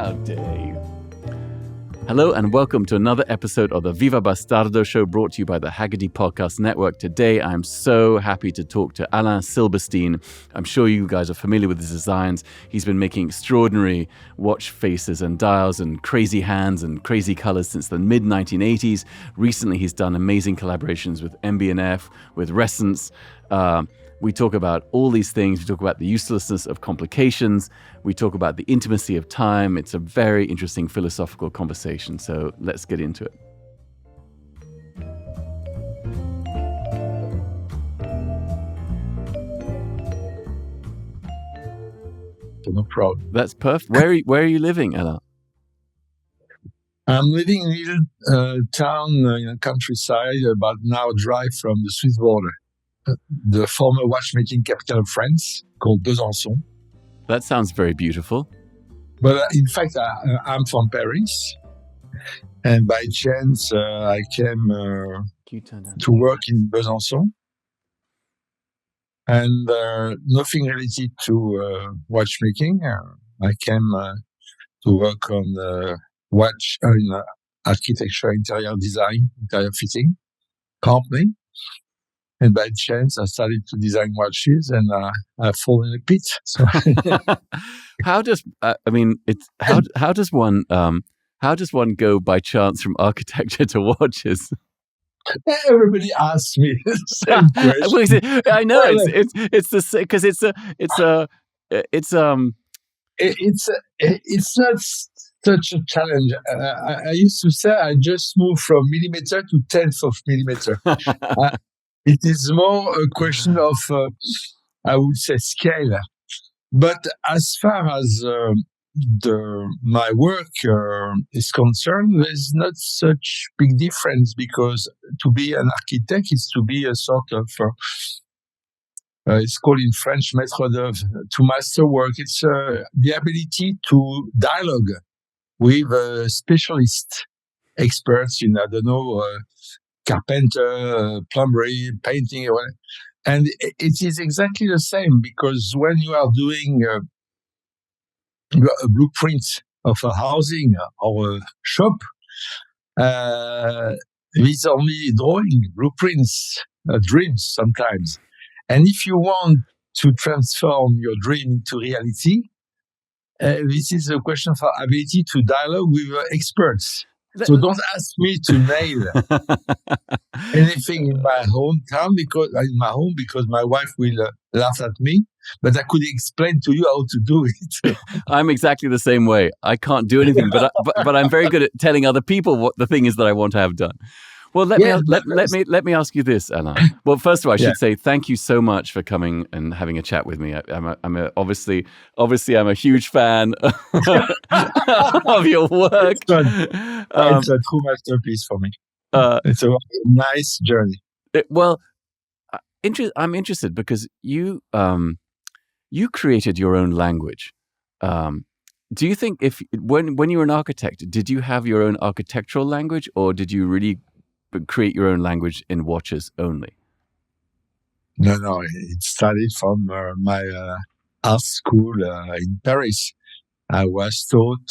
How dare you? Hello and welcome to another episode of the Viva Bastardo show brought to you by the Hagerty Podcast Network. Today I'm so happy to talk to Alain Silberstein. I'm sure you guys are familiar with his designs. He's been making extraordinary watch faces and dials and crazy hands and crazy colors since the mid-1980s. Recently he's done amazing collaborations with MB&F, with Resonance. We talk about all these things. We talk about the uselessness of complications. We talk about the intimacy of time. It's a very interesting philosophical conversation. So let's get into it. No problem. That's perfect. Where are you living, Alain? I'm living in a little town in the countryside, about an hour drive from the Swiss border. The former watchmaking capital of France, called Besançon. That sounds very beautiful. But in fact, I'm from Paris. And by chance, I came to work in Besançon. And nothing related to watchmaking. I came to work on watch, in architecture, interior design, interior fitting company. And by chance, I started to design watches, and I fall in a pit. So how does one go by chance from architecture to watches? Everybody asks me the same question. I know it's the same because it's not such a challenge. I used to say I just moved from millimeter to tenth of millimeter. It is more a question of, I would say, scale. But as far as my work is concerned, there's not such big difference, because to be an architect is to be a sort of, it's called in French, maître d'œuvre, to master work. It's the ability to dialogue with specialist experts in, I don't know, carpenter, plumbery, painting, and it is exactly the same, because when you are doing a blueprint of a housing or a shop, it's only drawing, blueprints, dreams sometimes. And if you want to transform your dream into reality, this is a question for ability to dialogue with experts. So don't ask me to nail anything in my hometown, because my wife will laugh at me. But I could explain to you how to do it. I'm exactly the same way. I can't do anything, but I'm very good at telling other people what the thing is that I want to have done. Well, let me ask you this, Alain. Well, first of all, I should say thank you so much for coming and having a chat with me. Obviously I'm a huge fan of your work. It's a true masterpiece for me. It's a nice journey. I'm interested because you created your own language. Do you think when you were an architect, did you have your own architectural language, or did you really create your own language in watches only? No. It started from my art school in Paris. I was taught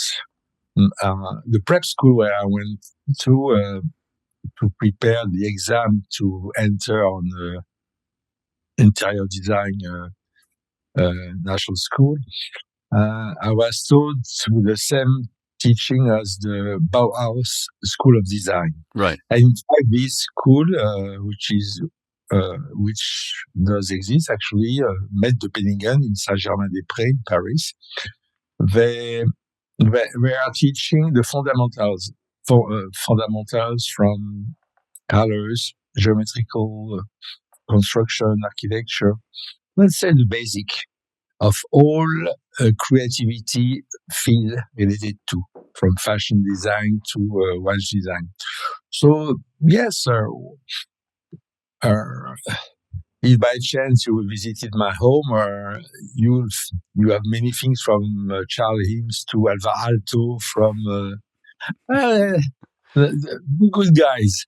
the prep school where I went to prepare the exam to enter on the interior design national school. I was taught with the same teaching as the Bauhaus School of Design. Right. And in fact, this school, which does exist actually, Maître de Penningen in Saint-Germain-des-Prés in Paris, they are teaching the fundamentals from colors, geometrical construction, architecture. Let's say the basic of all creativity field related to, from fashion design to watch design. So yes, if by chance you visited my home, you have many things from Charles Himes to Alvar Aalto, from the good guys,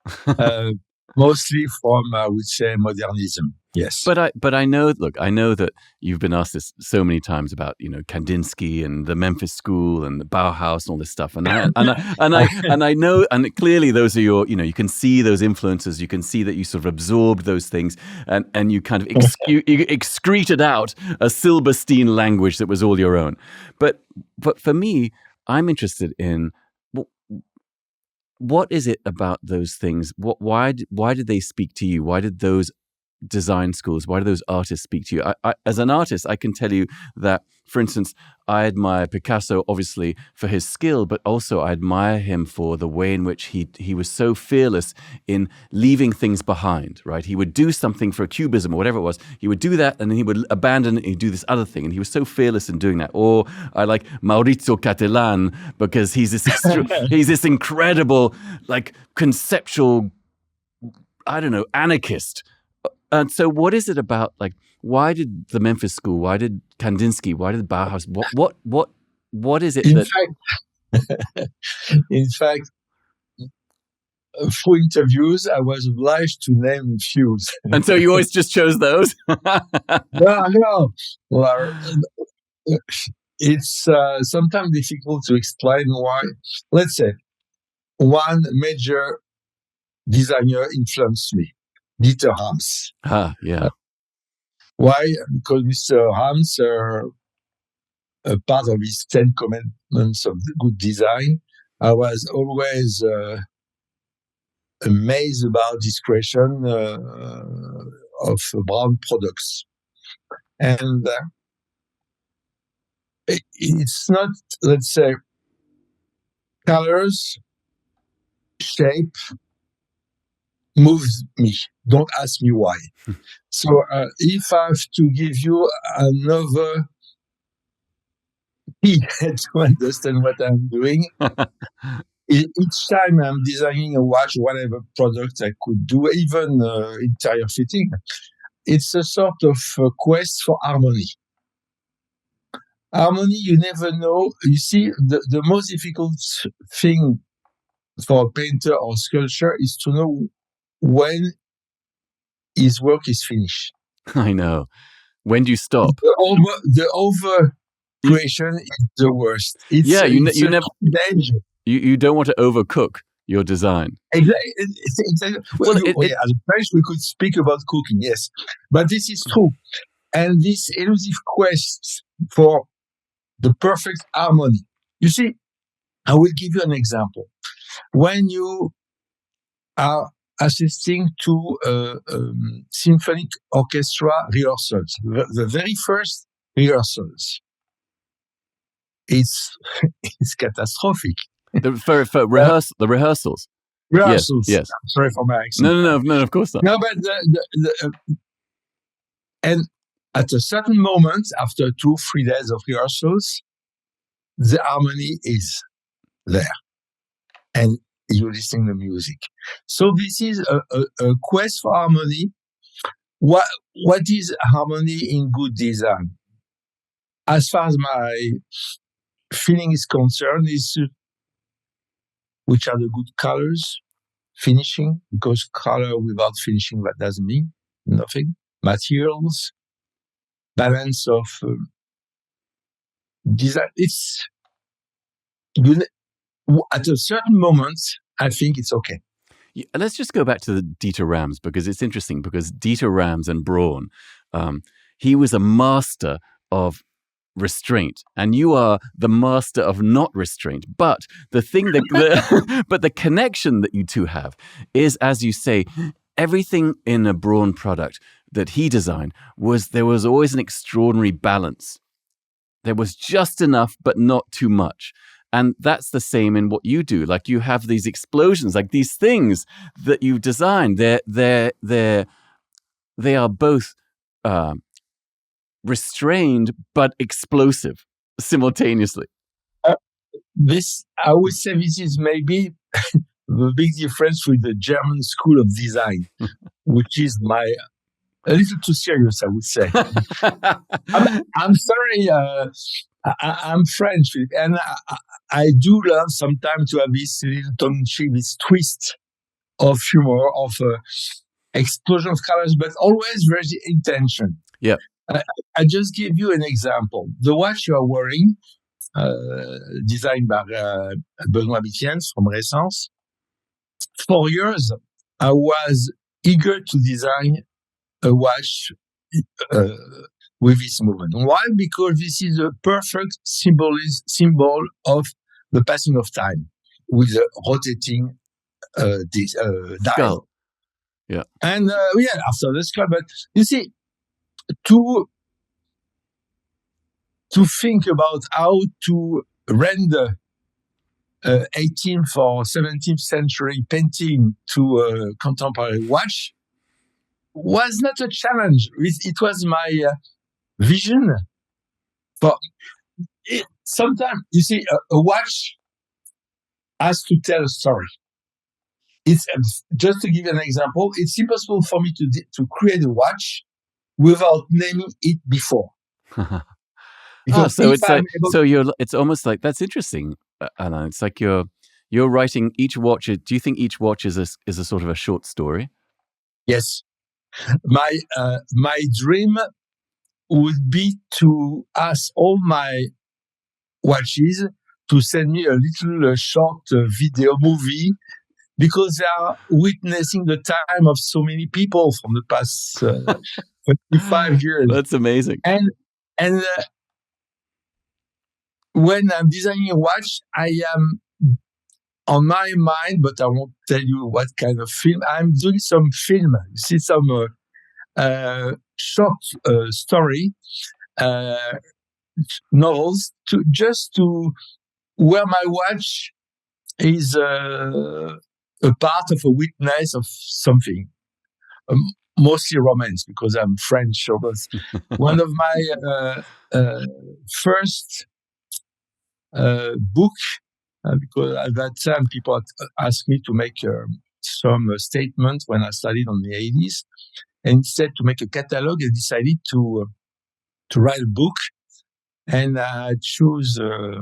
mostly from, I would say, modernism. Yes. But I know that you've been asked this so many times about, Kandinsky and the Memphis School and the Bauhaus and all this stuff, and I know, and clearly those are your, you can see those influences, you can see that you sort of absorbed those things, and you kind of you excreted out a Silberstein language that was all your own. But for me, I'm interested in what is it about those things? Why did they speak to you? Why did those design schools, why do those artists speak to you? As an artist, I can tell you that, for instance, I admire Picasso obviously for his skill, but also I admire him for the way in which he was so fearless in leaving things behind, right? He would do something for a cubism or whatever it was. He would do that and then he would abandon it and he'd do this other thing. And he was so fearless in doing that. Or I like Maurizio Cattelan because he's this incredible, like, conceptual, I don't know, anarchist. And so what is it about, like, why did the Memphis School, why did Kandinsky, why did Bauhaus, what is it In fact, through interviews, I was obliged to name a few. And so you always just chose those? No. Well, it's sometimes difficult to explain why. Let's say one major designer influenced me, Dieter Rams. Yeah. Why? Because Mr. Rams, a part of his 10 commandments of good design, I was always amazed about his creation of brown products. And it's not, let's say, colors, shape, moves me. Don't ask me why. So if I have to give you another key to understand what I'm doing, each time I'm designing a watch, whatever product I could do, even interior fitting, it's a sort of quest for harmony. Harmony, you never know. You see, the most difficult thing for a painter or sculptor is to know when his work is finished. I know. When do you stop? The over creation is the worst. It's, you never danger. You don't want to overcook your design. Exactly. Well, as a French, we could speak about cooking, yes, but this is true. And this elusive quest for the perfect harmony. You see, I will give you an example. When you are assisting to symphonic orchestra rehearsals, the very first rehearsals, it's catastrophic. For the rehearsals. Rehearsals. Yes. I'm sorry for my accent. No, of course not. No, but and at a certain moment, after 2-3 days of rehearsals, the harmony is there, and you're listening to music. So this is a quest for harmony. What is harmony in good design? As far as my feeling is concerned, is which are the good colors, finishing, because color without finishing, that doesn't mean nothing. Materials, balance of design. It's at a certain moment, I think it's okay. Yeah, let's just go back to the Dieter Rams, because it's interesting, because Dieter Rams and Braun, he was a master of restraint, and you are the master of not restraint. But the thing but the connection that you two have is, as you say, everything in a Braun product that he designed there was always an extraordinary balance. There was just enough, but not too much. And that's the same in what you do. Like, you have these explosions, like these things that you designed. They are both restrained but explosive simultaneously. I would say this is maybe the big difference with the German school of design, which is a little too serious, I would say. I'm sorry, I'm French, and I do love sometimes to have this little tongue-in-cheek, this twist of humor, explosion of colors, but always very intention. Yeah. I just give you an example. The watch you are wearing, designed by Benoît Michiens from Ressence. For years, I was eager to design a watch with this movement. Why? Because this is a perfect symbol of the passing of time with a rotating dial. Yeah. And after the skull. But you see, to think about how to render 18th or 17th century painting to a contemporary watch was not a challenge. It was my vision. But sometimes, you see, a watch has to tell a story. It's just to give you an example. It's impossible for me to create a watch without naming it before. So it's like it's almost like, that's interesting, Alain. It's like you're writing each watch. Do you think each watch is a sort of a short story? Yes, my dream would be to ask all my watches to send me a little short video movie, because they are witnessing the time of so many people from the past 25 years. That's amazing. And when I'm designing a watch, I am on my mind, but I won't tell you what kind of film. I'm doing some film. You see, some short story novels to where my watch is a part of a witness of something. Mostly romance, because I'm French. So that's one of my first book, because at that time people asked me to make some statements when I studied on the 80s, and instead to make a catalog, I decided to write a book, and I chose a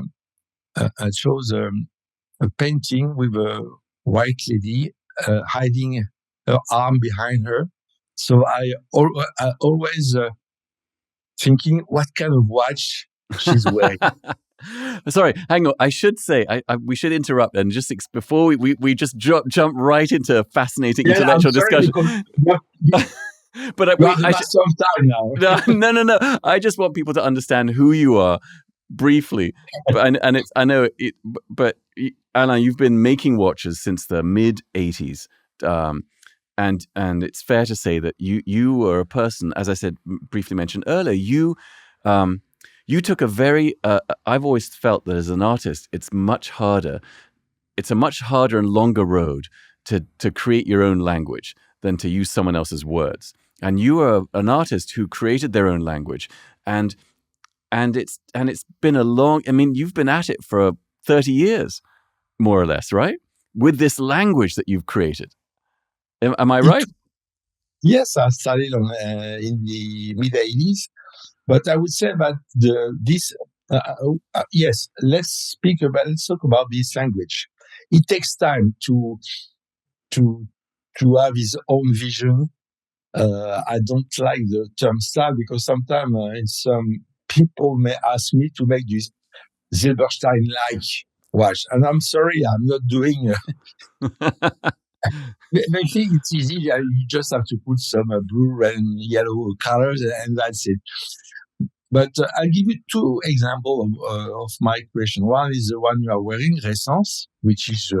painting with a white lady hiding her arm behind her. So I always thinking what kind of watch she's wearing. Sorry, hang on. I should say, we should interrupt and just before we just jump right into a fascinating intellectual discussion. But I should some time now. No. I just want people to understand who you are briefly. But But Alain, you've been making watches since the mid '80s. And it's fair to say that you were a person, as I said, briefly mentioned earlier, you took a very, I've always felt that as an artist, it's a much harder and longer road to create your own language than to use someone else's words. And you are an artist who created their own language. And it's been you've been at it for 30 years, more or less, right? With this language that you've created. Am I right? Yes, I started in the mid '80s, but I would say that yes. Let's talk about this language. It takes time to have his own vision. I don't like the term style, because sometimes some people may ask me to make this Silberstein-like watch, and I'm sorry, I'm not doing. I think it's easy. You just have to put some blue, red, and yellow colors, and that's it. But I'll give you two examples of my creation. One is the one you are wearing, Ressence, which is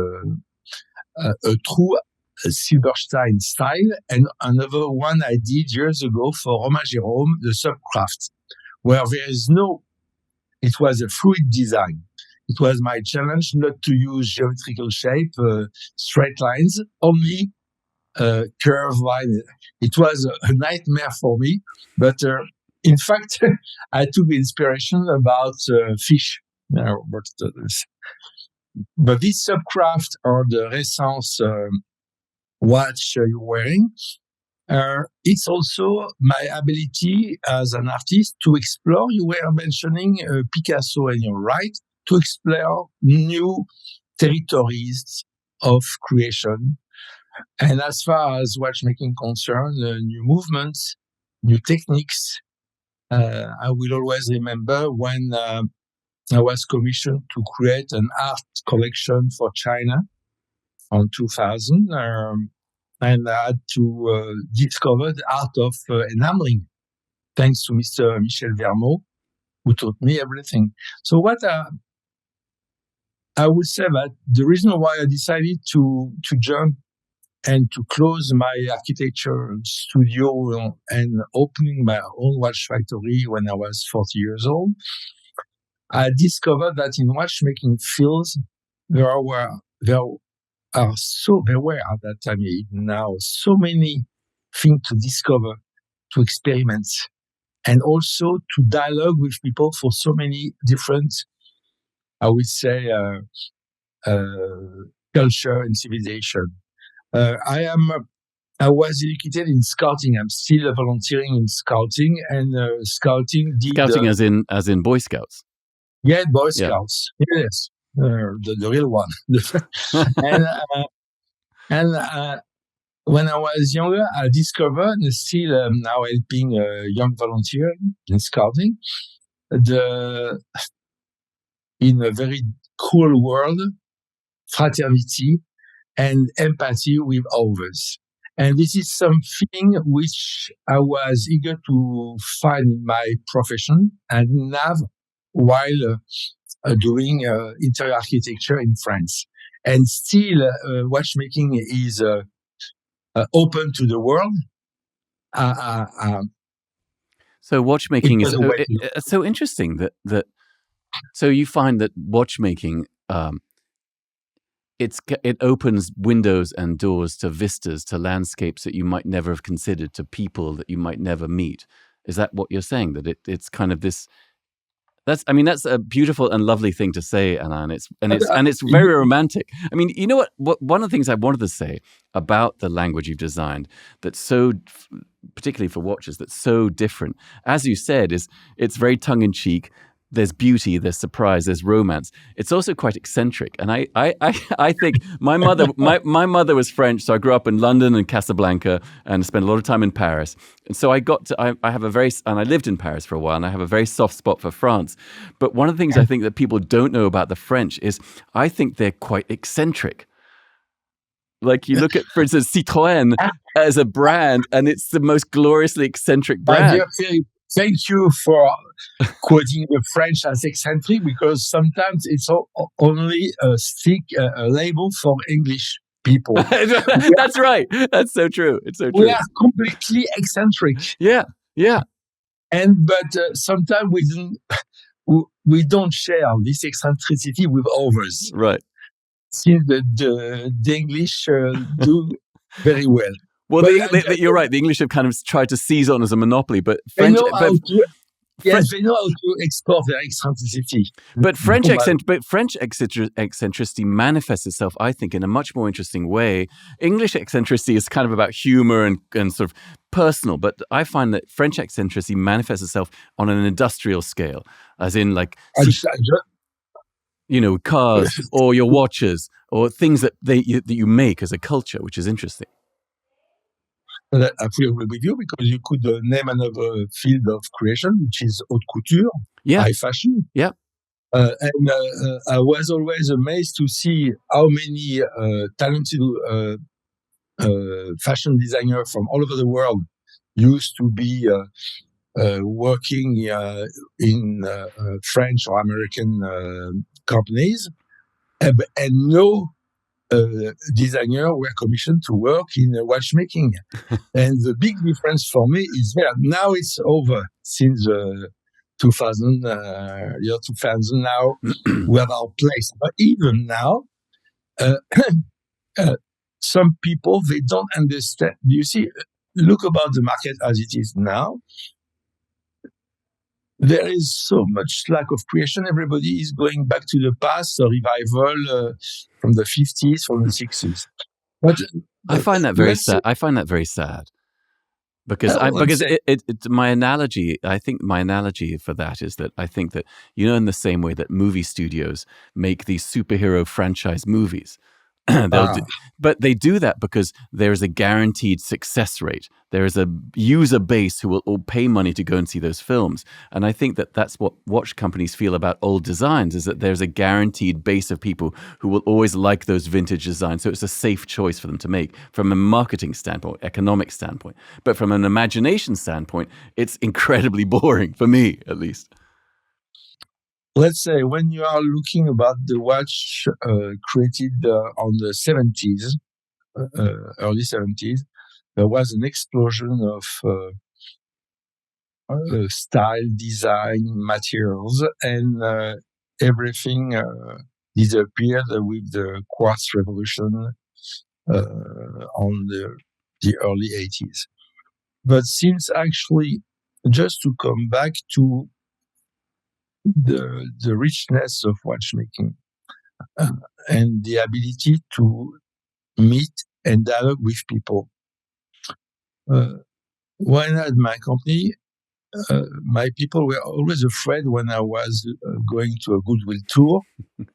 a true Silberstein style, and another one I did years ago for Romain Jérôme, the Subcraft, where it was a fluid design. It was my challenge not to use geometrical shape, straight lines, only curved line. It was a nightmare for me, but in fact, I took inspiration about fish. But this Subcraft, or the Ressence watch you're wearing, it's also my ability as an artist to explore. You were mentioning Picasso, and you're right, to explore new territories of creation. And as far as watchmaking concerned, new movements, new techniques. I will always remember when I was commissioned to create an art collection for China in 2000, and I had to discover the art of enameling, thanks to Mr. Michel Vermeau, who taught me everything. So what I would say that the reason why I decided to jump and to close my architecture studio and opening my own watch factory when I was 40 years old, I discovered that in watchmaking fields, there were at that time, even now, so many things to discover, to experiment, and also to dialogue with people for so many different, I would say, culture and civilization. I was educated in scouting. I'm still volunteering in scouting, and scouting as in Boy Scouts. Yeah, Boy Scouts. Yeah. Yes, the real one. and when I was younger, I discovered, and still now helping a young volunteer in scouting, in a very cool world, fraternity and empathy with others. And this is something which I was eager to find in my profession and now while doing interior architecture in France. And still, watchmaking is open to the world. So watchmaking is so interesting that so you find that watchmaking it opens windows and doors to vistas, to landscapes that you might never have considered, to people that you might never meet. Is that what you're saying? That it's kind of this? That's a beautiful and lovely thing to say, Alain. It's very romantic. I mean, you know what? One of the things I wanted to say about the language you've designed that's so, particularly for watches, that's so different, as you said, is it's very tongue in cheek. There's beauty, there's surprise, there's romance. It's also quite eccentric. And I think my mother my mother was French, so I grew up in London and Casablanca and spent a lot of time in Paris. And so I lived in Paris for a while, and I have a very soft spot for France. But one of the things I think that people don't know about the French is I think they're quite eccentric. Like you look at, for instance, Citroën as a brand, and it's the most gloriously eccentric brand. Thank you for quoting the French as eccentric, because sometimes it's only a label for English people. That's right. That's so true. It's so true. We are completely eccentric. Yeah. But sometimes we don't share this eccentricity with others. Right. Since the English do very well. Well, you're right. The English have kind of tried to seize on as a monopoly, but French. They know how to export their eccentricity. But French eccentricity manifests itself, I think, in a much more interesting way. English eccentricity is kind of about humor and sort of personal, but I find that French eccentricity manifests itself on an industrial scale, as in like, cars or your watches or things that you make as a culture, which is interesting. I fully agree with you, because you could name another field of creation, which is haute couture, high fashion. Yeah. And I was always amazed to see how many talented fashion designers from all over the world used to be working in French or American companies, and no designer were commissioned to work in watchmaking. And the big difference for me is that now it's over since 2000, year 2000 now, we have our place. But even now, some people, they don't understand. You see, look about the market as it is now. There is so much lack of creation. Everybody is going back to the past, a revival from the 50s, from the 60s. But I find that very sad. I find that very sad, because my analogy for that is that I think that, in the same way that movie studios make these superhero franchise movies, But they do that because there is a guaranteed success rate. There is a user base who will all pay money to go and see those films. And I think that that's what watch companies feel about old designs, is that there's a guaranteed base of people who will always like those vintage designs. So it's a safe choice for them to make from a marketing standpoint, economic standpoint. But from an imagination standpoint, it's incredibly boring, for me at least. Let's say when you are looking about the watch created on the 70s, early 70s, there was an explosion of style, design, materials, and everything disappeared with the quartz revolution on the early 80s. But since actually, just to come back to the richness of watchmaking and the ability to meet and dialogue with people. When I had my company, my people were always afraid when I was going to a goodwill tour,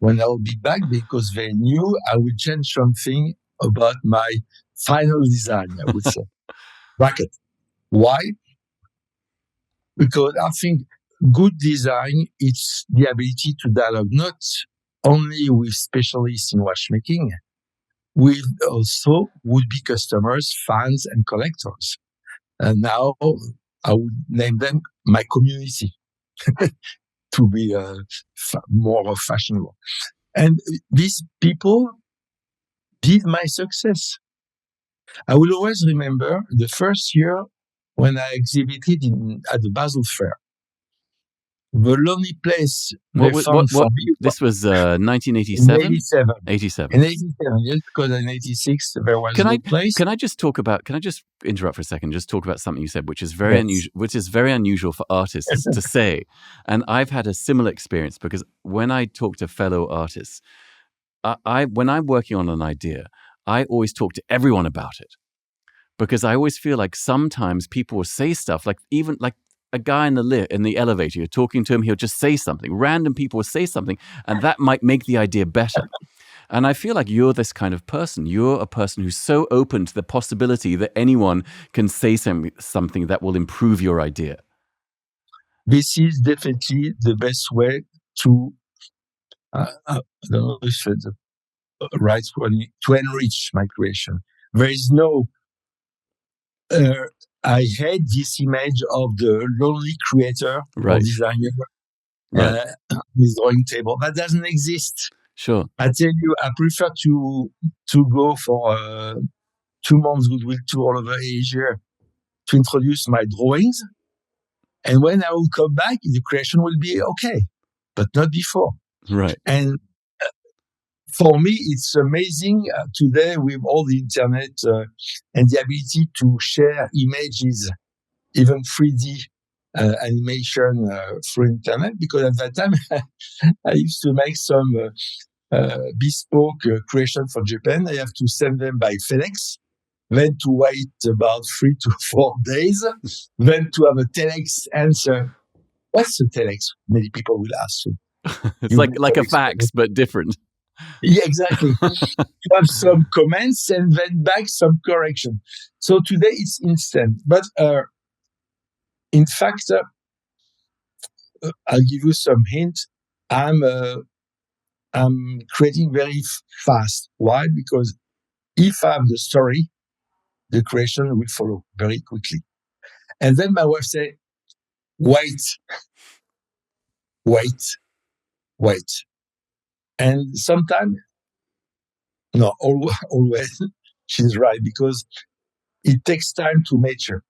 when I'll be back, because they knew I would change something about my final design, I would say. Bracket. Why? Because I think good design is the ability to dialogue not only with specialists in watchmaking, with also would-be customers, fans, and collectors. And now I would name them my community to be more fashionable. And these people did my success. I will always remember the first year when I exhibited at the Basel Fair. The lonely place they found for me. This was 1987? 87. 87. In 87, yes, because in 86 there was no place. Can I just interrupt for a second, just talk about something you said, which is very unusual for artists to say. And I've had a similar experience because when I talk to fellow artists, when I'm working on an idea, I always talk to everyone about it. Because I always feel like sometimes people will say stuff, like even like a guy in the elevator, you're talking to him, he'll just say something. Random people will say something, and that might make the idea better. And I feel like you're this kind of person. You're a person who's so open to the possibility that anyone can say something that will improve your idea. This is definitely the best way to, I don't know if it's the right word, to enrich my creation. There is no, I hate this image of the lonely creator or designer with drawing table. That doesn't exist. Sure. I tell you, I prefer to go for a 2 months goodwill tour all over Asia to introduce my drawings. And when I will come back, the creation will be okay, but not before. Right. And for me, it's amazing today with all the internet and the ability to share images, even 3D animation through internet, because at that time I used to make some bespoke creation for Japan. I have to send them by FedEx, then to wait about 3 to 4 days, then to have a telex answer. What's a telex? Many people will ask you. It's like a fax, but different. Yeah, exactly. You have some comments and then back some correction. So today it's instant. But in fact, I'll give you some hint. I'm creating very fast. Why? Because if I have the story, the creation will follow very quickly. And then my wife say, wait. And sometimes, no, always, she's right, because it takes time to mature.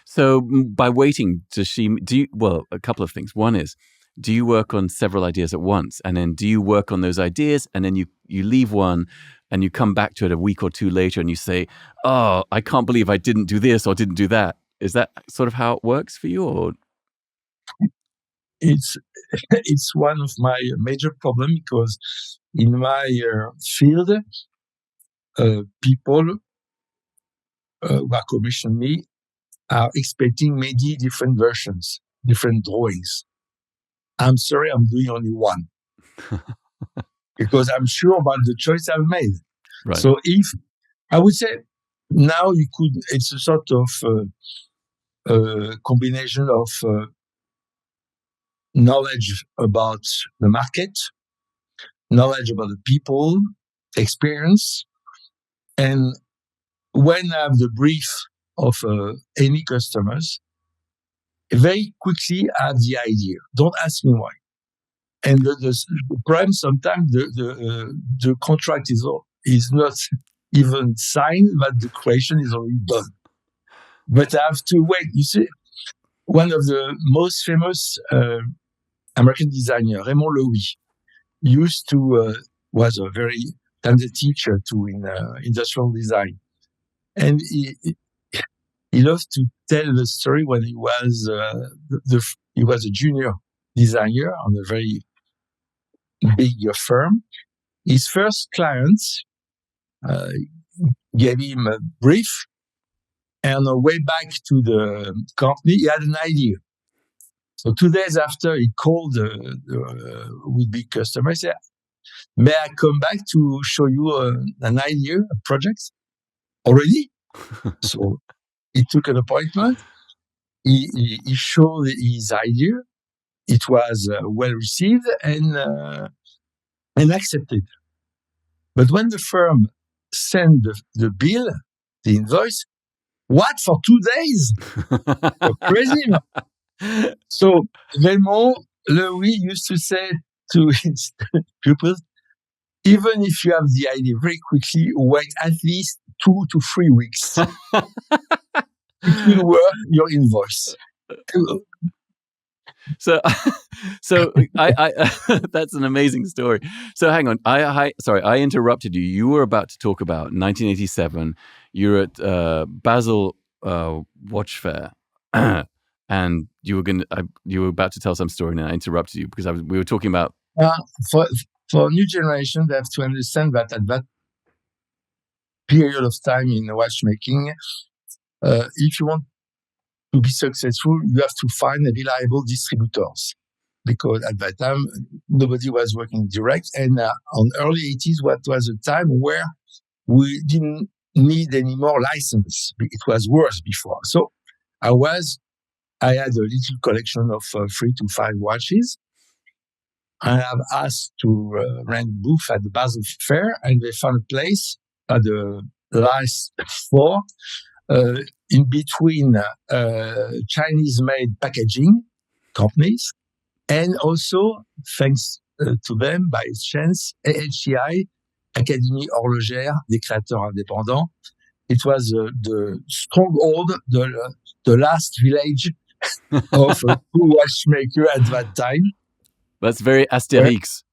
So by waiting, a couple of things. One is, do you work on several ideas at once? And then do you work on those ideas and then you leave one and you come back to it a week or two later and you say, oh, I can't believe I didn't do this or didn't do that. Is that sort of how it works for you? Or it's one of my major problems, because in my field, people who are commissioning me are expecting many different versions, different drawings. I'm sorry, I'm doing only one. Because I'm sure about the choice I've made. Right. So if I would say now it's a sort of combination of knowledge about the market, knowledge about the people, experience, and when I have the brief of any customers, very quickly I have the idea. Don't ask me why. And the problem sometimes the contract is not even signed, but the creation is already done. But I have to wait. You see, one of the most famous American designer, Raymond Loewy, was a very talented teacher too in industrial design, and he loved to tell the story when he was he was a junior designer on a very big firm. His first clients gave him a brief, and on the way back to the company, he had an idea. So 2 days after, he called the would-be customer. He said, "May I come back to show you an idea, a project already?" So he took an appointment. He showed his idea. It was well received and accepted. But when the firm sent the bill, the invoice, what, for 2 days? So crazy. So Raymond Loewy used to say to his pupils, even if you have the idea very quickly, wait at least 2 to 3 weeks. It will work your invoice. So I that's an amazing story. So hang on, sorry, I interrupted you. You were about to talk about 1987. You're at Basel Watch Fair, and you were about to tell some story, and I interrupted you because we were talking about for new generation. They have to understand that at that period of time in watchmaking, if you want to be successful, you have to find reliable distributors, because at that time nobody was working direct. And on early 80s, what was a time where we didn't need any more license. It was worse before. So I had a little collection of 3 to 5 watches. I have asked to rent booth at the Basel Fair, and they found a place at the last floor in between Chinese-made packaging companies, and also, thanks to them, by chance, AHCI, Académie Horlogère des Créateurs Indépendants. It was the stronghold, the last village of a true watchmaker at that time. That's very Astérix.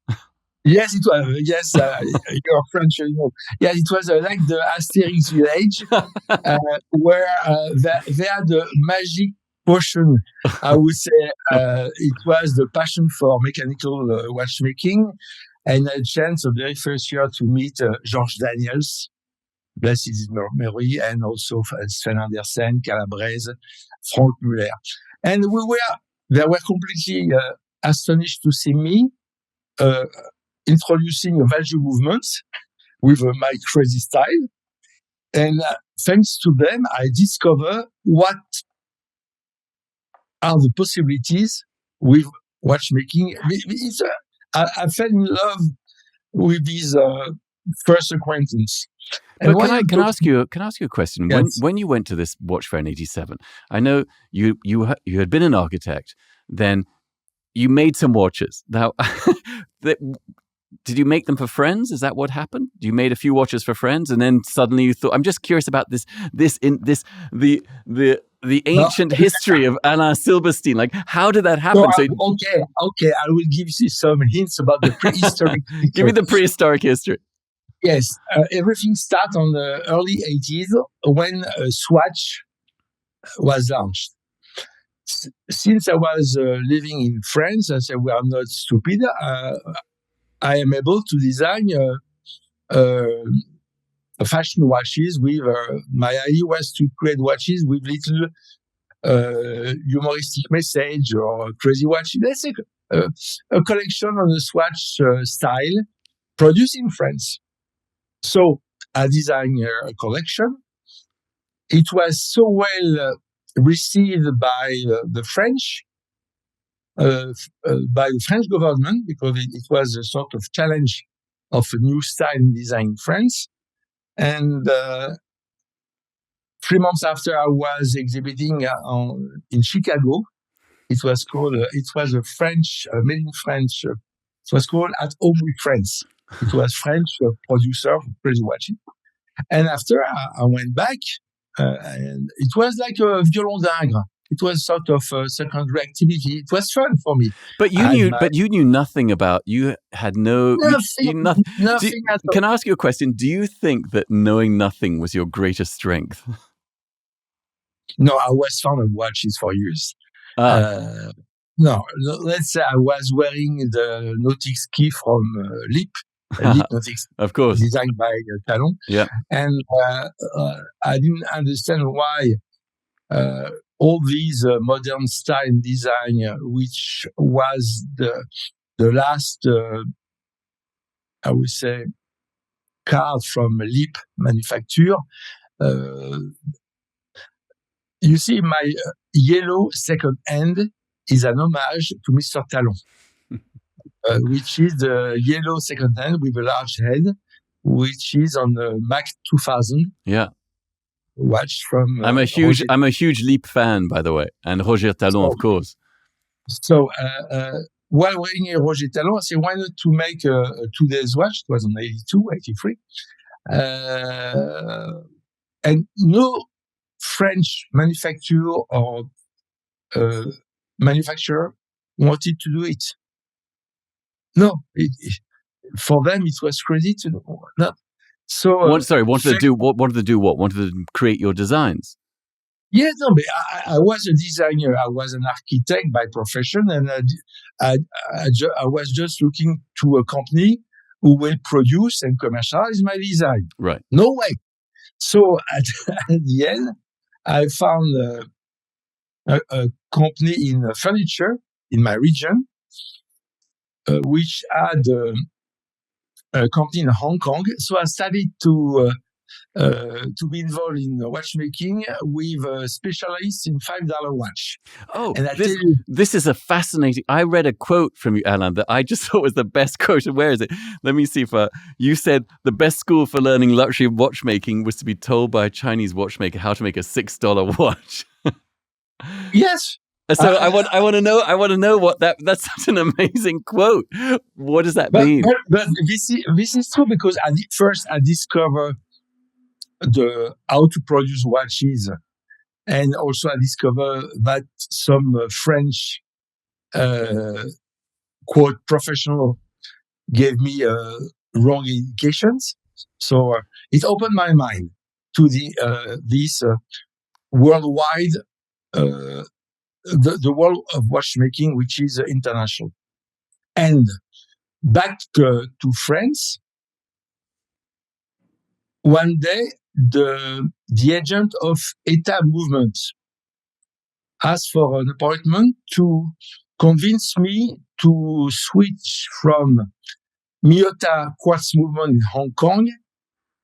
Yes, it was. Yes, you're French, you know. Yeah, it was like the Astérix village where they had a magic potion. I would say it was the passion for mechanical watchmaking, and I had a chance the very first year to meet Georges Daniels, bless his memory, and also Sven Andersen, Calabrese, Frank Muller. And they were completely astonished to see me introducing a value movement with my crazy style. And thanks to them, I discover what are the possibilities with watchmaking. I fell in love with this first acquaintance. And but can I ask you a question? Yes. When you went to this watch fair in '87, I know you had been an architect. Then you made some watches. Now, did you make them for friends? Is that what happened? You made a few watches for friends, and then suddenly you thought, I'm just curious about the ancient history of Alain Silberstein. Like, how did that happen? Okay, I will give you some hints about the prehistoric history. Give me the prehistoric history. Yes, everything started on the early 80s when Swatch was launched. Since I was living in France, I said, we are not stupid. I am able to design fashion watches with my idea was to create watches with little humoristic message or crazy watches. Let's say a collection on the Swatch style produced in France. So I designed a collection. It was so well received by the French, by the French government, because it was a sort of challenge of a new style in design in France. And 3 months after, I was exhibiting in Chicago. It was called. It was a French, made in French. It was called At Home with Friends. It was French producer of Crazy Watching. And after I went back, and it was like a violon d'ingres. It was sort of a secondary activity. It was fun for me. But you knew nothing about. You had nothing. Nothing at all. Can I ask you a question? Do you think that knowing nothing was your greatest strength? No, I was fond of watches for years. No, let's say I was wearing the Nautic key from Lip Nautic, of course, designed by Talon. Yeah, and I didn't understand why all these modern style design, which was the last, I would say, card from Lip manufacture. You see, my yellow second hand is an homage to Mr. Talon, which is the yellow second hand with a large head, which is on the Mac 2000. Yeah. Watch from. I'm a huge Leap fan, by the way, and Roger Talon, of course. So while wearing a Roger Talon, I said, why not to make a 2 days watch? It was on 82, 83. And no French manufacturer or manufacturer wanted to do it. No, for them it was crazy to no. So wanted to do what? Wanted to create your designs? Yes, no, but I was a designer. I was an architect by profession, and I was just looking to a company who will produce and commercialize my design. Right. No way. So at the end, I found a company in furniture in my region, which had a company in Hong Kong. So I started to be involved in watchmaking with specialists in $5 watch. Oh, and this is a fascinating. I read a quote from you, Alain, that I just thought was the best quote. Where is it? Let me see if you said the best school for learning luxury watchmaking was to be told by a Chinese watchmaker how to make a $6 watch. Yes. So I want to know what that's such an amazing quote. What does that mean? But this is true, because first I discovered how to produce watches, and also I discovered that some French quote professional gave me wrong indications. So it opened my mind to this worldwide. The world of watchmaking, which is international. And back to France, one day, the agent of État movement asked for an appointment to convince me to switch from Miyota Quartz movement in Hong Kong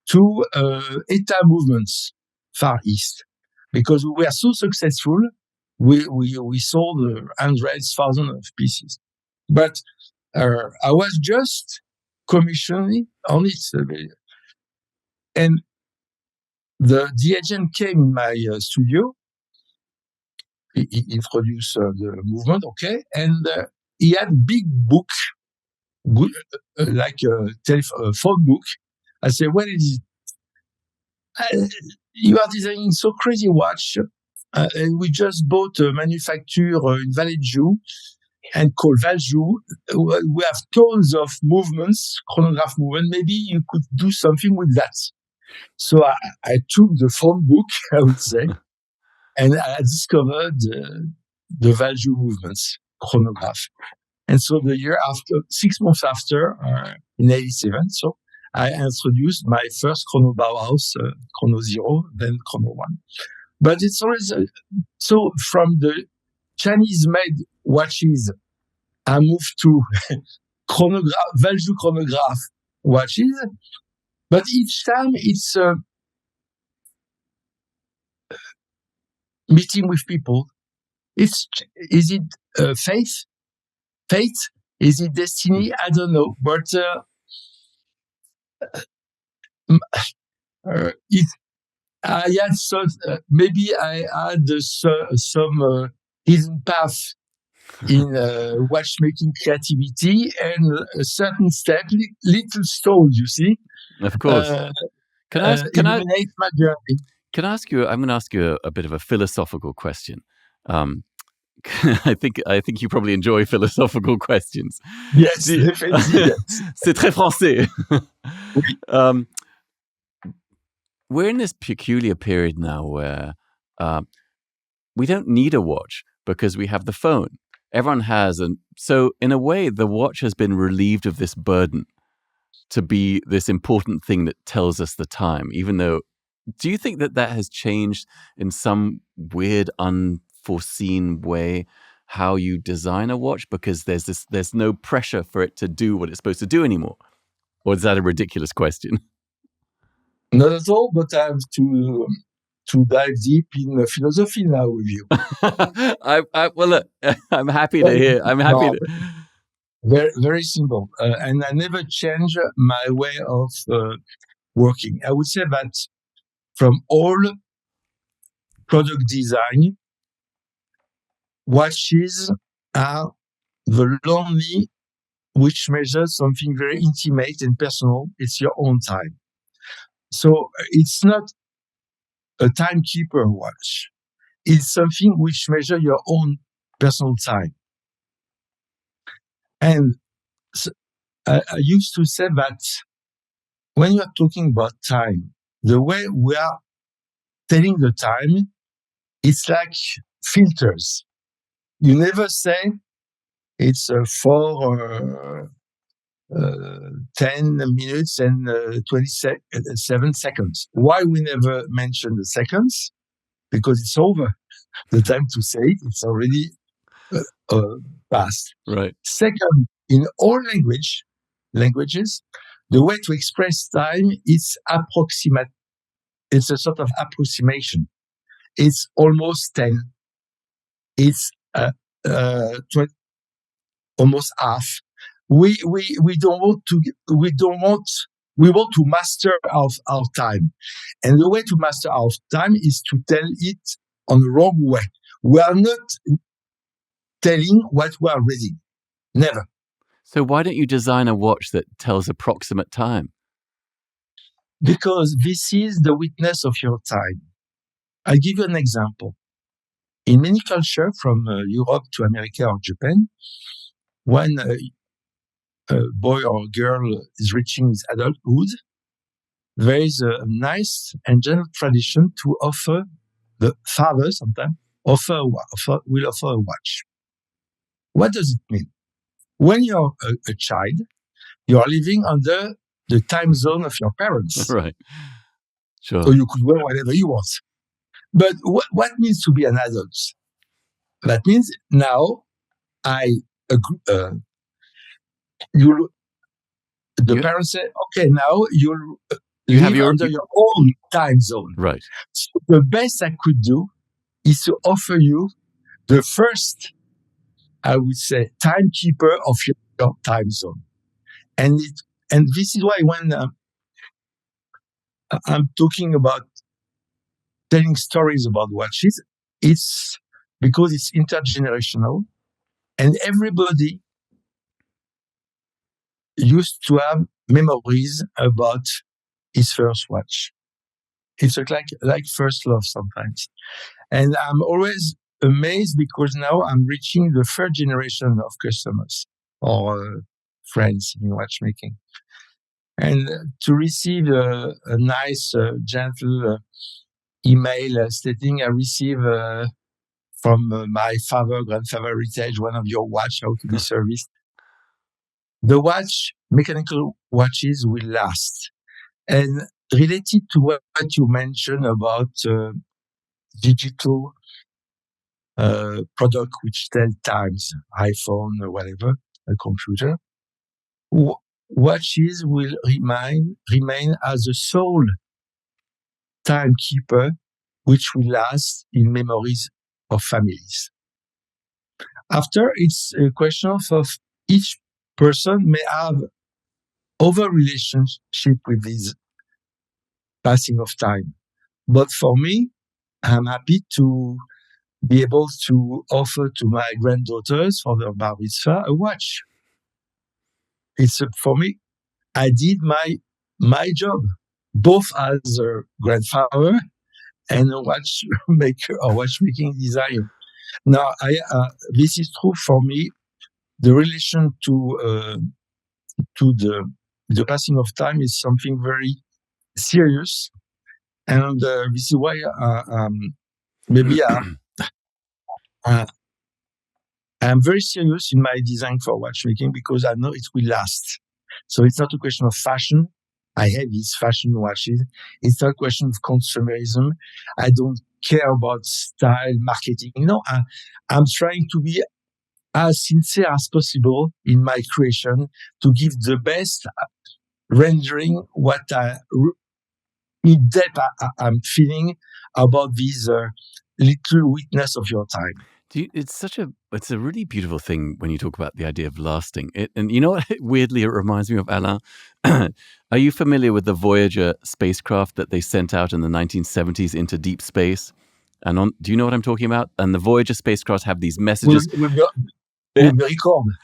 to État movements, Far East. Because we were so successful, we sold hundreds, thousands of pieces. But I was just commissioning on it. And the agent came in my studio. He introduced the movement, okay? And he had a big book, like a phone book. I said, what is it? You are designing so crazy watch. And we just bought a manufacturer in Vallejou and called Valjoux. We have tons of movements, chronograph movement. Maybe you could do something with that. So I took the phone book, I would say, and I discovered the Valjoux movements, chronograph. And so the year after, 6 months after, in 87, so I introduced my first Chrono Bauhaus, Chrono 0, then Chrono 1. But it's always so from the Chinese-made watches, I moved to Valjoux chronograph watches, But each time it's meeting with people. Is it faith? Fate? Is it destiny? I don't know. But it, I had maybe I had some hidden path in watchmaking creativity and a certain step, little stone, you see. Of course. Illuminate my journey. Can I ask you? I'm going to ask you a bit of a philosophical question. I think you probably enjoy philosophical questions. Yes, definitely. Yes. C'est très français. We're in this peculiar period now where we don't need a watch because we have the phone. Everyone has, and so in a way, the watch has been relieved of this burden to be this important thing that tells us the time. Even though, do you think that has changed in some weird, unforeseen way how you design a watch, because there's no pressure for it to do what it's supposed to do anymore? Or is that a ridiculous question? Not at all, but I have to dive deep in philosophy now with you. Well, look, I'm happy to hear. I'm happy. Very, very simple. And I never change my way of working. I would say that from all product design, watches are the only which measures something very intimate and personal. It's your own time. So it's not a timekeeper watch. It's something which measures your own personal time. And so I used to say that when you are talking about time, the way we are telling the time, it's like filters. You never say it's 10 minutes and 27 seconds. Why we never mention the seconds? Because it's over. The time to say it, it's already past. Right. Second, in all languages, the way to express time is approximate. It's a sort of approximation. It's almost 10. It's almost half. We want to master our time. And the way to master our time is to tell it on the wrong way. We are not telling what we are reading. Never. So why don't you design a watch that tells approximate time? Because this is the witness of your time. I'll give you an example. In many cultures, from Europe to America or Japan, when a boy or girl is reaching his adulthood, there is a nice and gentle tradition to offer the father sometimes will offer a watch. What does it mean? When you're a child, you are living under the time zone of your parents. Right. Sure. So you could wear whatever you want. But what means to be an adult? That means now parents say, okay, now you live under your own time zone. Right. So the best I could do is to offer you the first, I would say, timekeeper of your time zone. And this is why when I'm talking about telling stories about watches, it's because it's intergenerational, and everybody used to have memories about his first watch. It's like first love sometimes. And I'm always amazed because now I'm reaching the third generation of customers or friends in watchmaking. And to receive a nice, gentle email stating I receive from my grandfather heritage, one of your watch, how to be serviced. The mechanical watches will last. And related to what you mentioned about digital product which tell times, iPhone or whatever, a computer. watches will remain as a sole timekeeper, which will last in memories of families. After, it's a question of each person may have other relationship with this passing of time. But for me, I'm happy to be able to offer to my granddaughters for their bar mitzvah a watch. For me, I did my job, both as a grandfather and a watchmaker or watchmaking designer. Now, this is true for me. The relation to the passing of time is something very serious, and this is why maybe I'm very serious in my design for watchmaking because I know it will last. So it's not a question of fashion. I have these fashion watches. It's not a question of consumerism. I don't care about style, marketing. I'm trying to be as sincere as possible in my creation to give the best rendering what in depth I'm feeling about this little weakness of your time. It's a really beautiful thing when you talk about the idea of lasting. And you know what? Weirdly, it reminds me of Alain. Are you familiar with the Voyager spacecraft that they sent out in the 1970s into deep space? Do you know what I'm talking about? And the Voyager spacecraft have these messages. With the record.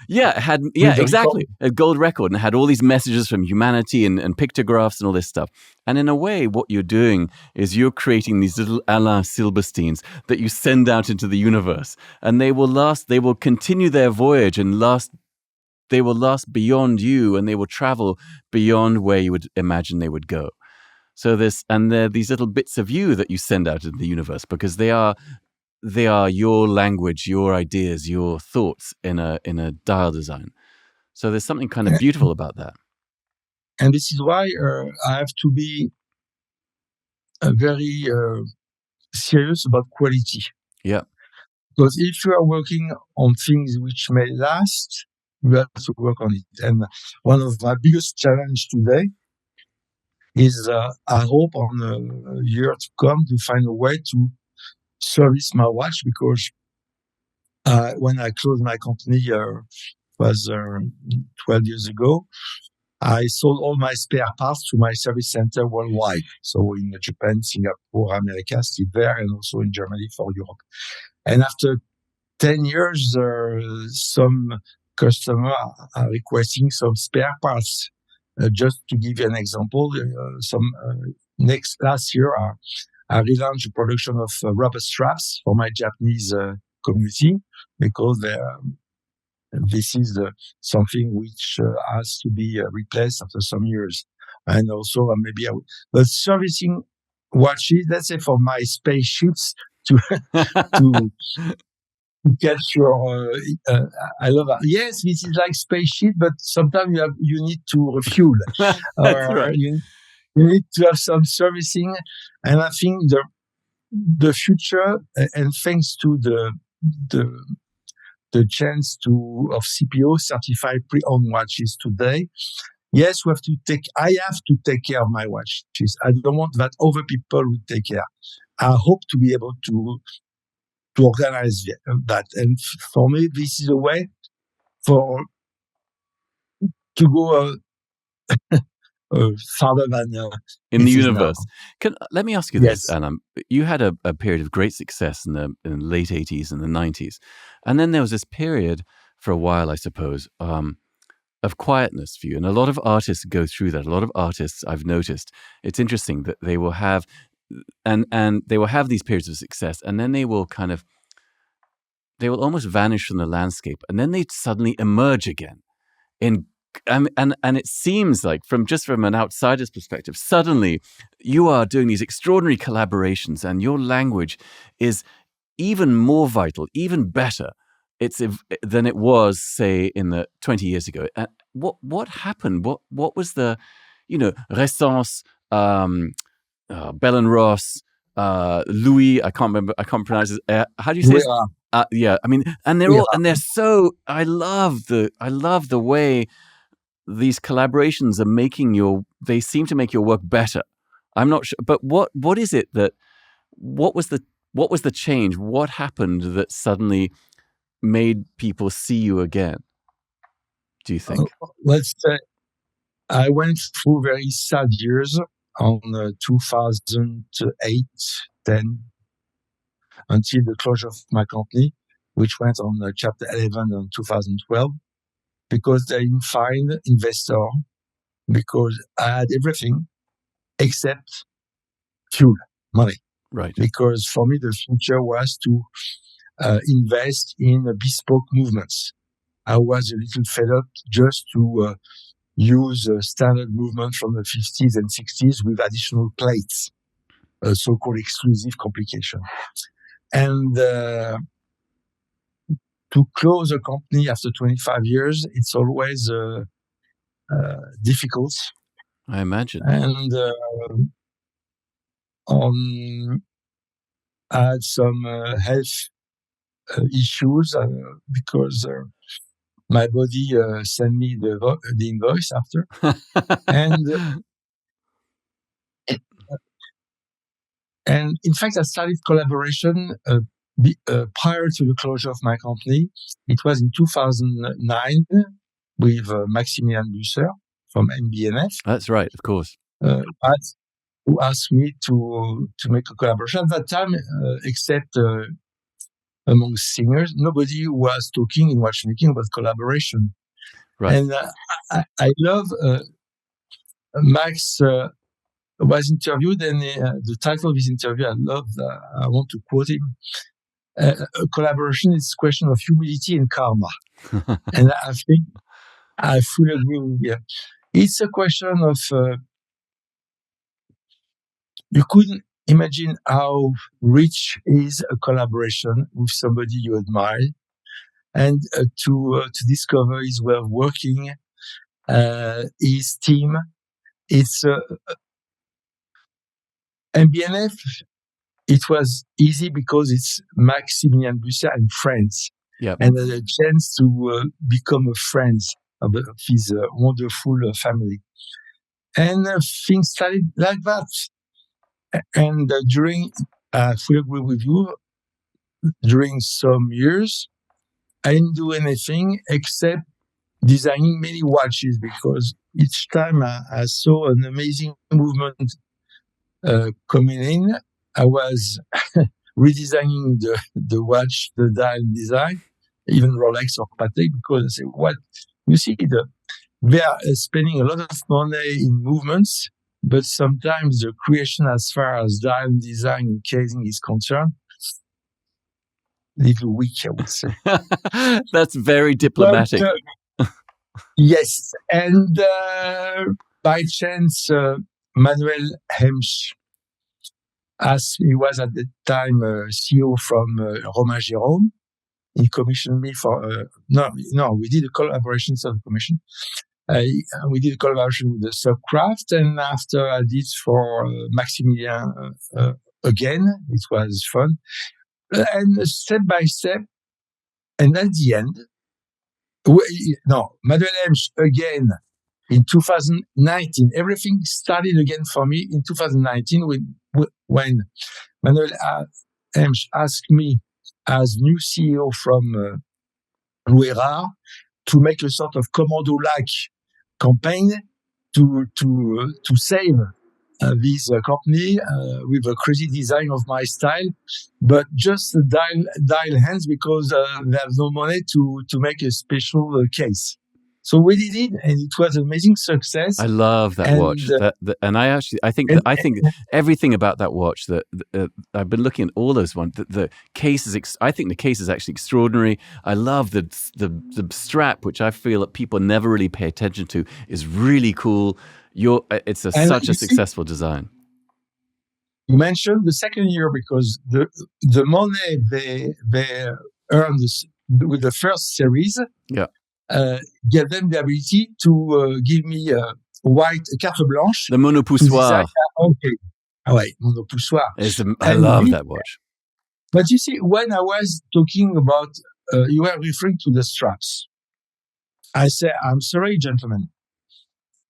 Yeah, exactly. A gold record, and it had all these messages from humanity and pictographs and all this stuff. And in a way, what you're doing is you're creating these little Alain Silbersteins that you send out into the universe, and they will continue their voyage and they will last beyond you, and they will travel beyond where you would imagine they would go. So they're these little bits of you that you send out into the universe because they are your language, your ideas, your thoughts in a dial design. So there's something kind of beautiful about that. And this is why I have to be very serious about quality. Yeah. Because if you are working on things which may last, you have to work on it. And one of my biggest challenge today is I hope on a year to come to find a way to service my watch, because when I closed my company, was 12 years ago, I sold all my spare parts to my service center worldwide. So in Japan, Singapore, America, still there, and also in Germany for Europe. And after 10 years, some customers are requesting some spare parts. Just to give you an example, last year, I relaunched the production of rubber straps for my Japanese community, because this is something which has to be replaced after some years. And also but servicing watches, let's say for my spaceships to get your, I love that. Yes, this is like spaceship, but sometimes you need to refuel. That's right. You need to have some servicing. And I think the future, and thanks to the chance of CPO certified pre-owned watches today, yes, I have to take care of my watches. I don't want that other people will take care. I hope to be able to organize that. And for me, this is a way to go farther than in the universe. Let me ask you this, yes. Alain. You had a period of great success in the late 80s and the 90s. And then there was this period for a while, I suppose, of quietness for you. And a lot of artists go through that. A lot of artists, I've noticed, it's interesting that they will have, and they will have these periods of success, and then they will almost vanish from the landscape, and then they suddenly emerge again and it seems like from an outsider's perspective, suddenly you are doing these extraordinary collaborations, and your language is even more vital, even better than it was, say, in the 20 years ago. What happened? What was the, Renaissance, Bell and Ross, Louis? I can't pronounce it. How do you say it? Yeah, I mean, and they're all, and they're so. I love the way these collaborations they seem to make your work better. I'm not sure, but what is it what was the change? What happened that suddenly made people see you again, do you think? Let's say I went through very sad years on 2008, 10, until the closure of my company, which went on Chapter 11 in 2012, because they didn't find investor, because I had everything except fuel, money. Right. Because for me, the future was to invest in bespoke movements. I was a little fed up just to use standard movement from the 50s and 60s with additional plates, so-called exclusive complication. And to close a company after 25 years, it's always difficult. I imagine. And I had some health issues because my body sent me the invoice after. And in fact, I started collaboration prior to the closure of my company. It was in 2009 with Maximilian Büsser from MBNF. That's right, of course. Who asked me to make a collaboration. At that time, except among singers, nobody was talking in watchmaking about collaboration. Right. And I love Max was interviewed, and the title of his interview, I want to quote him. Collaboration is a question of humility and karma. And I think I fully agree with you. It's a question of, you couldn't imagine how rich is a collaboration with somebody you admire, and to discover his way of working, his team. It's MBNF. It was easy because it's Maximilian Büsser and friends. Yep. And a chance to become a friend of his wonderful family. And things started like that. And I fully agree with you, during some years, I didn't do anything except designing many watches, because each time I saw an amazing movement coming in, I was redesigning the watch, the dial design, even Rolex or Patek, because I said, what? You see, they are spending a lot of money in movements, but sometimes the creation as far as dial design and casing is concerned, little weak, I would say. That's very diplomatic. But, yes. And by chance, Manuel Hemsch, as he was at the time CEO from Romain Jérôme, he commissioned me for we did a collaboration of the commission. We did a collaboration with the Subcraft, and after I did for Maximilien again, it was fun. And step by step, and at the end, Manuel Hemsch again in 2019. Everything started again for me in 2019 when Manuel Hemsch asked me, as new CEO from Louis Erard, to make a sort of commando-like campaign to save this company with a crazy design of my style, but just dial hands, because they have no money to make a special case. So we did it, and it was an amazing success. I love that watch, and I think everything about that watch. That I've been looking at all those ones. The case is. I think the case is actually extraordinary. I love the strap, which I feel that people never really pay attention to, is really cool. It's such a successful design. You mentioned the second year, because the money they earned with the first series. Yeah. Gave them the ability to give me a carte blanche. The monopoussoir. Okay. Monopoussoir. I love that watch. But you see, when I was talking about, you were referring to the straps. I said, I'm sorry, gentlemen,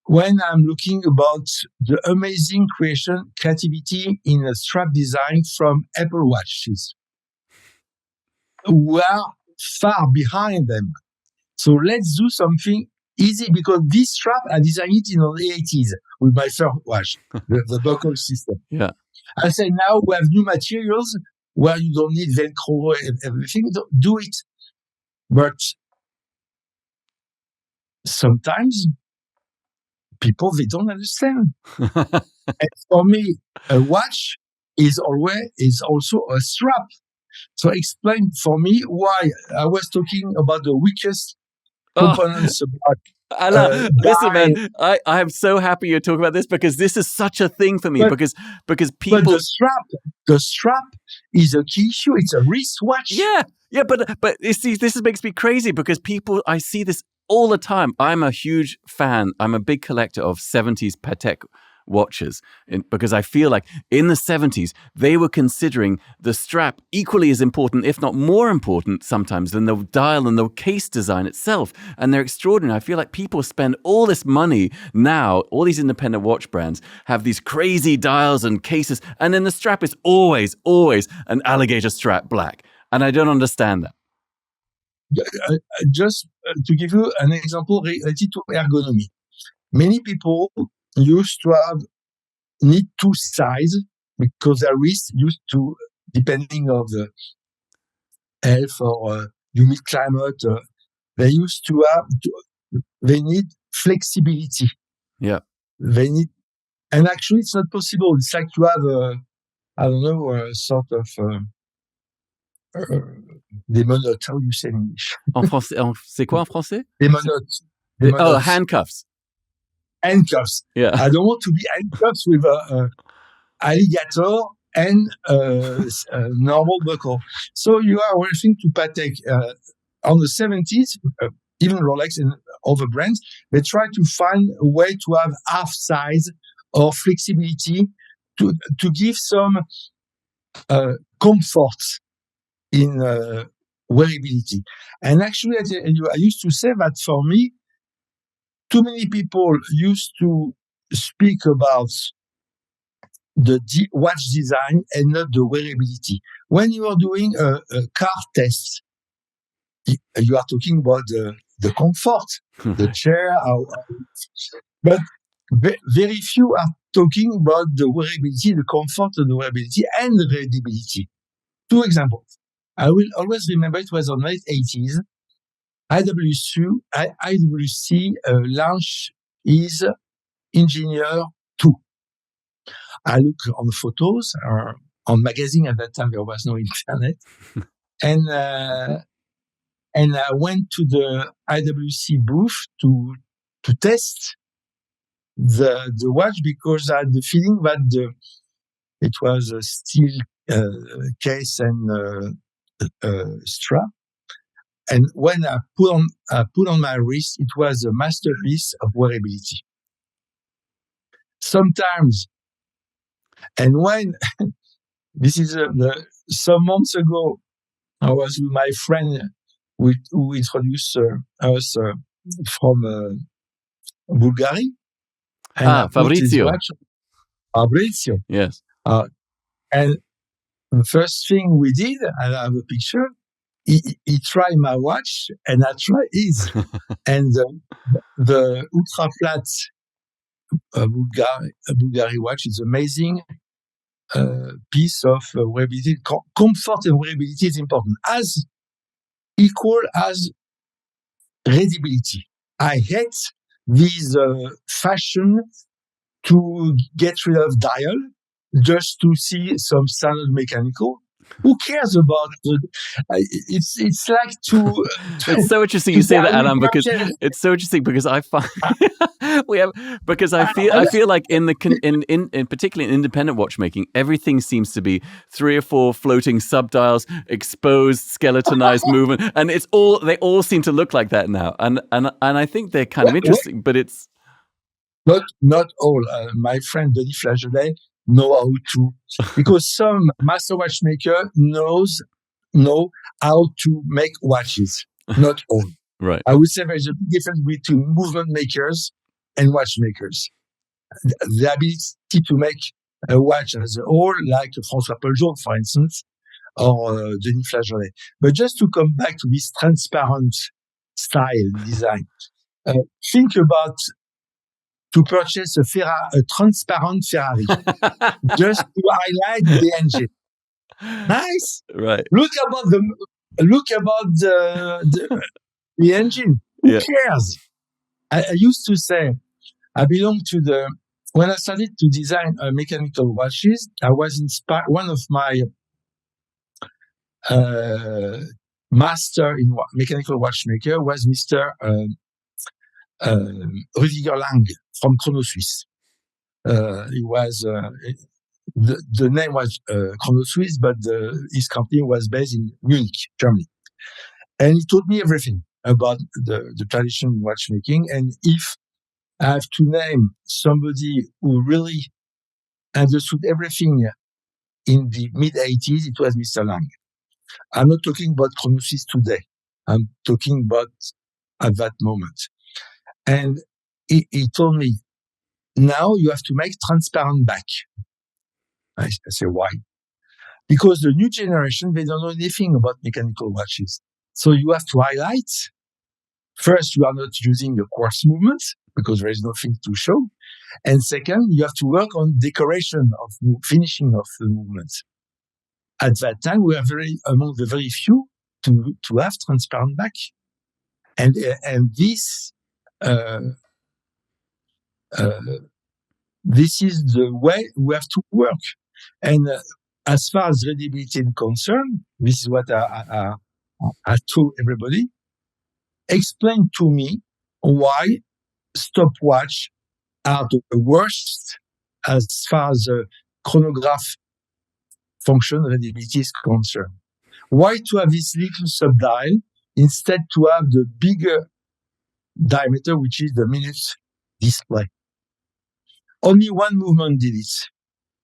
when I'm looking about the amazing creativity in a strap design from Apple Watches. We are far behind them. So let's do something easy, because this strap, I designed it in the 80s with my first watch, the buckle system. Yeah. I say now we have new materials where you don't need Velcro and everything. Do it. But sometimes people, they don't understand. And for me, a watch is also a strap. So explain for me why I was talking about the weakest components about Alain, listen, man, I am so happy you're talking about this, because this is such a thing for me, because people. But the strap is a key issue. It's a wristwatch. Yeah, but you see, this makes me crazy, because I see this all the time. I'm a huge fan. I'm a big collector of 70s Patek watches, because I feel like in the 70s they were considering the strap equally as important, if not more important sometimes, than the dial and the case design itself. And they're extraordinary. I feel like people spend all this money now, all these independent watch brands have these crazy dials and cases, and then the strap is always an alligator strap black, and I don't understand that. Just to give you an example related to ergonomy, many people used to need two sides because their wrist used to, depending on the health or humid climate, they used to they need flexibility. Yeah. And actually it's not possible. It's like you have a sort of des menottes. How do you say in English? En français, c'est quoi en français? Des menottes. Oh, handcuffs. Handcuffs. Yeah. I don't want to be handcuffs with a alligator and a normal buckle. So you are referring to Patek. On the 70s, even Rolex and other brands, they try to find a way to have half size or flexibility to give some comfort in wearability. And actually, I used to say that for me, too many people used to speak about the watch design and not the wearability. When you are doing a car test, you are talking about the comfort, the chair, but very few are talking about the wearability, the comfort of the wearability, and the readability. Two examples. I will always remember it was on late 80s. IWC launched his Engineer 2. I look on photos, on magazine at that time, there was no internet. And I went to the IWC booth to test the watch, because I had the feeling that it was a steel case and strap. And when I put on my wrist, it was a masterpiece of wearability. Sometimes, and when this is some months ago, I was with my friend who introduced us from Bulgaria. And Fabrizio. Fabrizio. Yes. And the first thing we did, I have a picture, he tried my watch and I tried his. And the ultra flat Bulgari watch is amazing piece of wearability. Comfort and wearability is important, as equal as readability. I hate this fashion to get rid of dial just to see some standard mechanical. Who cares about it's like to it's so interesting you say that, Alain, because it's so interesting because I find I feel like in particularly in independent watchmaking, everything seems to be 3 or 4 floating subdials, exposed, skeletonized movement, and they all seem to look like that now, and I think they're kind of interesting, but it's not all. My friend Denis Flageolet know how to, because some master watchmaker know how to make watches. Not all. Right. I would say there's a big difference between movement makers and watchmakers. The ability to make a watch as a whole, like François Paul-Journe, for instance, or Denis Flageolet. But just to come back to this transparent style design, think about to purchase a transparent Ferrari, just to highlight the engine. Nice, right? Look about the engine. Who cares? I used to say, I belong to when I started to design mechanical watches, I was inspired. One of my master in mechanical watchmaker was Mr. Rüdiger Lang from Chrono Suisse. He was the name was Chrono Suisse, but his company was based in Munich, Germany. And he taught me everything about the tradition in watchmaking. And if I have to name somebody who really understood everything in the mid-80s, it was Mr. Lang. I'm not talking about Chrono Suisse today. I'm talking about at that moment. And he told me, now you have to make transparent back. I say, why? Because the new generation, they don't know anything about mechanical watches. So you have to highlight. First, you are not using the quartz movement because there is nothing to show. And second, you have to work on decoration of finishing of the movements. At that time, we are among the very few to have transparent back. And this is the way we have to work. And as far as readability is concerned, this is what I told everybody. Explain to me why stopwatch are the worst as far as chronograph function readability is concerned. Why to have this little subdial instead to have the bigger diameter, which is the minute display? Only one movement did it,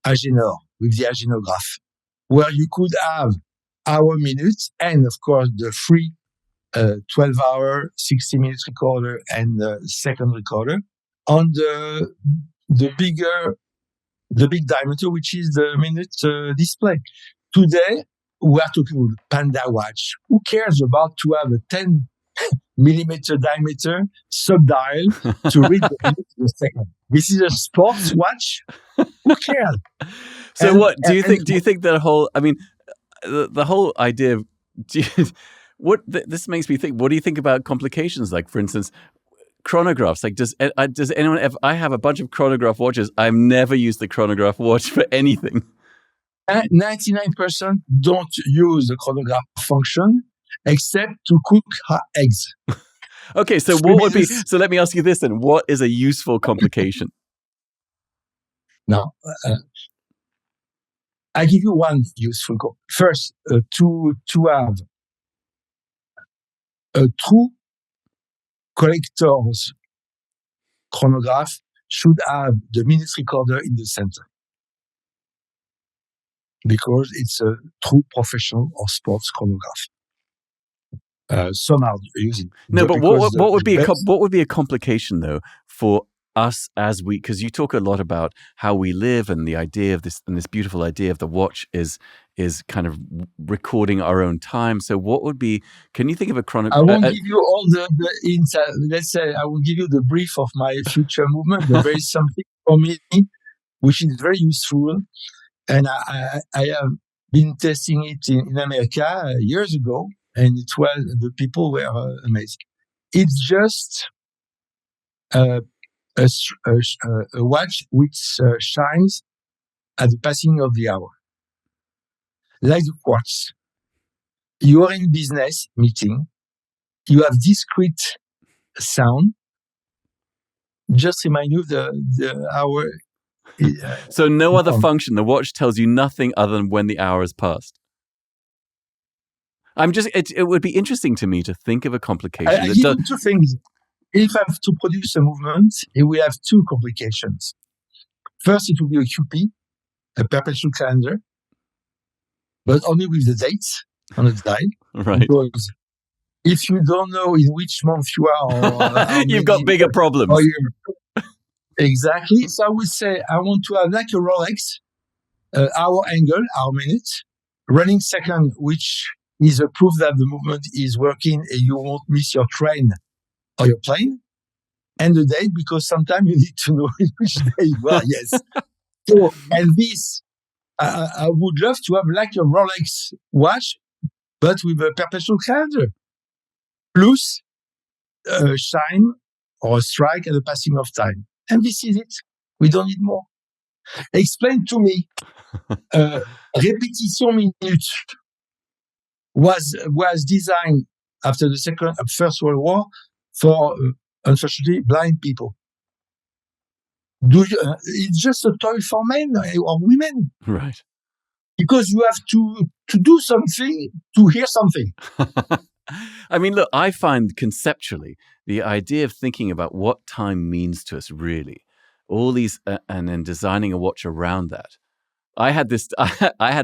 Agénor, with the Agénograph, where you could have hour minutes and, of course, the free 12-hour, 60-minute recorder and second recorder on the big diameter, which is the minute display. Today, we are talking about Panda watch. Who cares about to have a 10 millimeter diameter subdial to read the minute in a second? This is a sports watch. Who cares? So what do you think? Do you think that whole? I mean, the whole idea of this makes me think. What do you think about complications? Like, for instance, chronographs. Like, does anyone ever? I have a bunch of chronograph watches. I've never used the chronograph watch for anything. 99% don't use the chronograph function except to cook eggs. Okay, so what would be? So let me ask you this then: what is a useful complication? Now, I give you one useful. First, to have a true collector's chronograph should have the minute recorder in the center, because it's a true professional or sports chronograph. Some are using no, but what would be a complication though for us because you talk a lot about how we live and the idea of this beautiful idea of the watch is kind of recording our own time. So what would be? Can you think of a chronograph? I won't give you all the inside. Let's say I will give you the brief of my future movement. But there is something for me which is very useful, and I have been testing it in America years ago, and the people were amazed. It's just a watch which shines at the passing of the hour, like the quartz. You are in business meeting, you have discrete sound. Just remind you the hour. So no other function. The watch tells you nothing other than when the hour has passed. It would be interesting to me to think of a complication. I give you two things. If I have to produce a movement, it will have two complications. First, it will be a QP, a perpetual calendar, but only with the dates on the dial. Right. Because if you don't know in which month you are, or you've got bigger problems. Exactly. So I would say I want to have like a Rolex, hour angle, hour minute, running second, which is a proof that the movement is working and you won't miss your train or your plane, and the date, because sometimes you need to know in which day you are. Yes. So, and this, I would love to have like a Rolex watch, but with a perpetual calendar, plus a chime or a strike at the passing of time. And this is it. We don't need more. Explain to me, répétition minute was designed after the First World War for, unfortunately, blind people. It's just a toy for men or women. Right. Because you have to do something to hear something. I mean, look, I find conceptually the idea of thinking about what time means to us, really, all these, and then designing a watch around that. I had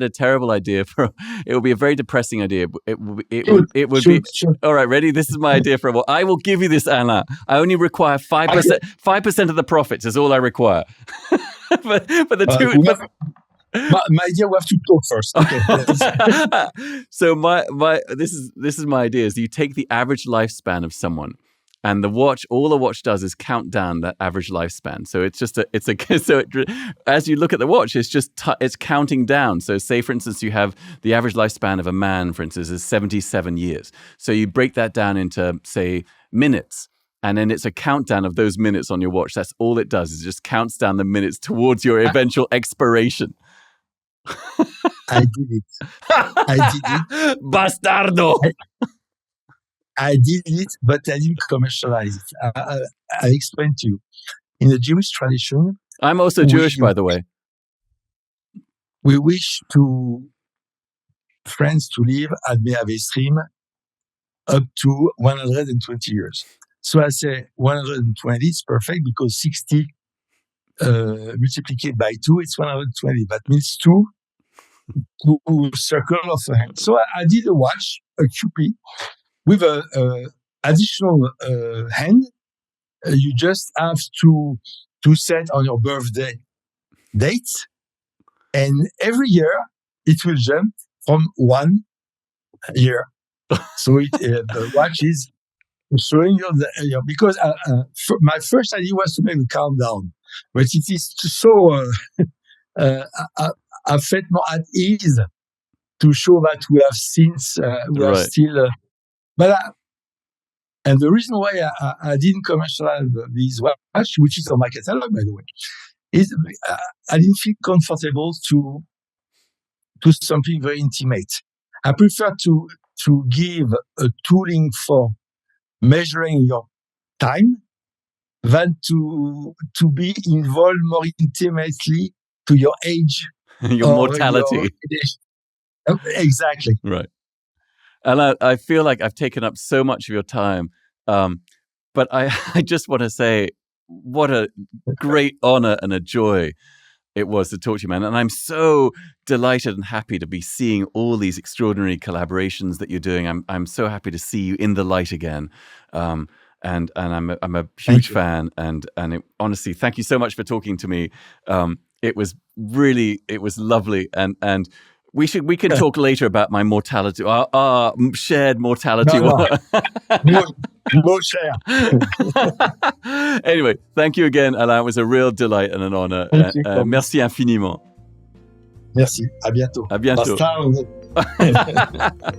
a terrible idea for, it would be a very depressing idea. It would be, all right, ready? This is my idea for a watch. I will give you this, Alain. I only require 5%. 5% of the profits is all I require. but the two... My idea, we have to talk first. Okay. So this is my idea: is you take the average lifespan of someone, and all the watch does is count down that average lifespan. So as you look at the watch, it's just it's counting down. So say, for instance, you have the average lifespan of a man, for instance, is 77 years. So you break that down into, say, minutes. And then it's a countdown of those minutes on your watch. That's all it does, is just counts down the minutes towards your eventual expiration. I did it. Bastardo! I did it, but I didn't commercialize it. I explained to you. In the Jewish tradition... I'm also Jewish, by the way. We wish friends to live at Me'ave Stream up to 120 years. So I say 120 is perfect, because 60 multiplied by 2, it's 120. That means 2 circle of a hand. So I did a watch, a QP, with a additional hand. You just have to set on your birthday date, and every year it will jump from 1 year. So the watch is showing you because my first idea was to make a countdown, but it is so a fait more at ease to show that we have since we are still. And the reason why I didn't commercialize this watch, which is on my catalog, by the way, is I didn't feel comfortable to do something very intimate. I prefer to give a tooling for measuring your time than to be involved more intimately to your age, your mortality. Exactly. Right. And I feel like I've taken up so much of your time, but I just want to say what a great honor and a joy it was to talk to you, man. And I'm so delighted and happy to be seeing all these extraordinary collaborations that you're doing. I'm so happy to see you in the light again. And I'm a huge fan. And honestly, thank you so much for talking to me. It was lovely. And we can talk later about my mortality, our shared mortality. No share. Anyway, thank you again, Alain. It was a real delight and an honor. Merci infiniment. Merci. À bientôt. À bientôt. Bastardo.